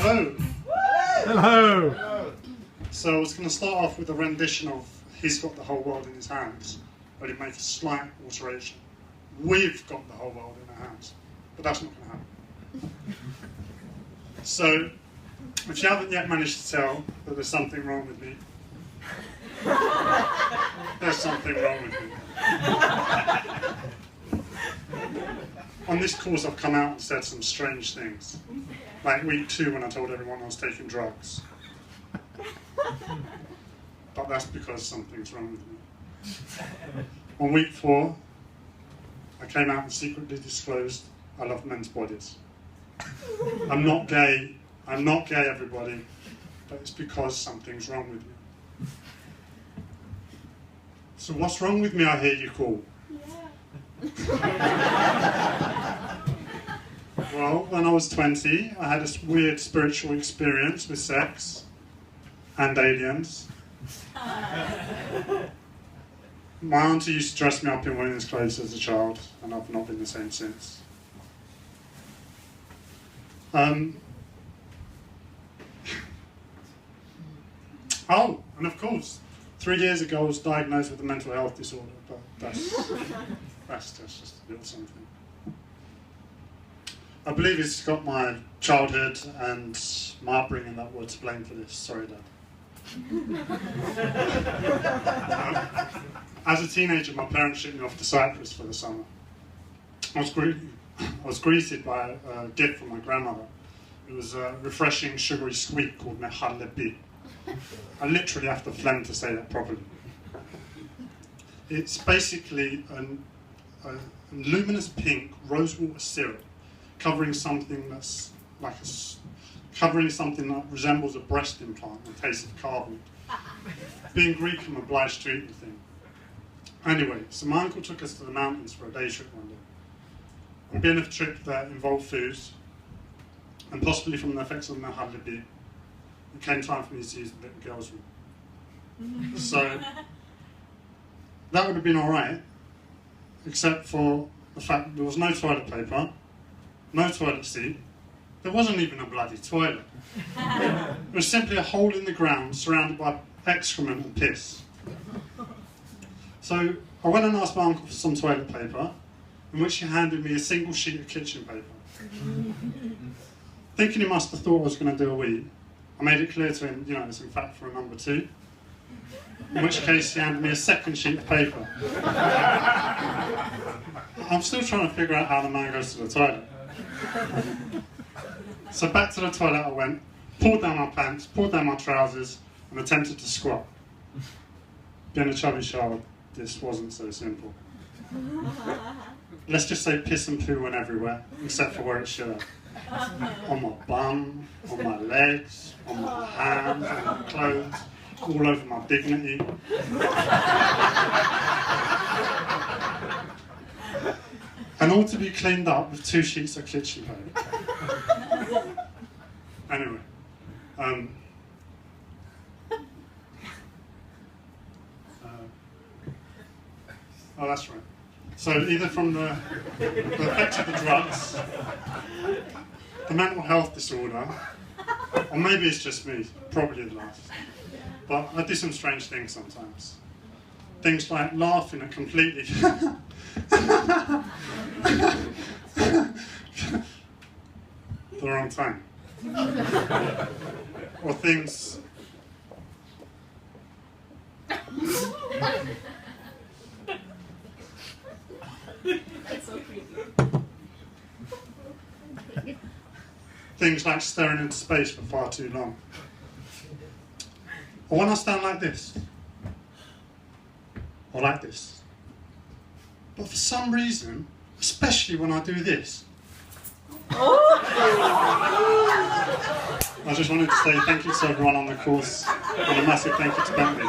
Hello. Hello. So I was going to start off with a rendition of He's Got the Whole World in His Hands, but he'd make a slight alteration. We've got the whole world in our hands, but that's not going to happen. So, if you haven't yet managed to tell that there's something wrong with me, there's something wrong with me. On this course I've come out and said some strange things. Like week 2 when I told everyone I was taking drugs. But that's because something's wrong with me. On week 4, I came out and secretly disclosed I love men's bodies. I'm not gay, everybody, but it's because something's wrong with me. So what's wrong with me, I hear you call? Well, when I was 20, I had this weird spiritual experience with sex and aliens. My auntie used to dress me up in women's clothes as a child, and I've not been the same since. Oh, and of course, 3 years ago I was diagnosed with a mental health disorder, but that's just a little something. I believe it's got my childhood and my upbringing that were to blame for this. Sorry, Dad. As a teenager, my parents shipped me off to Cyprus for the summer. I was greeted by a gift from my grandmother. It was a refreshing sugary sweet called mehallebi. I literally have to phlegm to say that properly. It's basically a luminous pink rosewater syrup covering something that resembles a breast implant and tastes of carbon. Being Greek, I'm obliged to eat the thing. Anyway, so my uncle took us to the mountains for a day trip one day. We'd been on a trip that involved food, and possibly from the effects of mehallebi, it came time for me to use the little girls' room. So that would have been alright, except for the fact that there was no toilet paper, no toilet seat, there wasn't even a bloody toilet. It was simply a hole in the ground surrounded by excrement and piss. So I went and asked my uncle for some toilet paper, in which he handed me a single sheet of kitchen paper. Thinking he must have thought I was going to do a wee, I made it clear to him, it's in fact for a number 2. In which case he handed me a second sheet of paper. I'm still trying to figure out how the man goes to the toilet. So back to the toilet I went, pulled down my pants, pulled down my trousers, and attempted to squat. Being a chubby child, this wasn't so simple. Let's just say piss and poo went everywhere, except for where it should have. On my bum, on my legs, on my hands, on my clothes, all over my dignity. And all to be cleaned up with 2 sheets of kitchen paper. Anyway, oh, that's right. So either from the effects of the drugs, the mental health disorder, or maybe it's just me, probably the last. But I do some strange things sometimes. Things like laughing at completely the wrong time. Or things That's so creepy. things like staring into space for far too long. Or when I stand like this. Or like this. But for some reason, especially when I do this. I just wanted to say thank you to everyone on the course and a massive thank you to Bentley.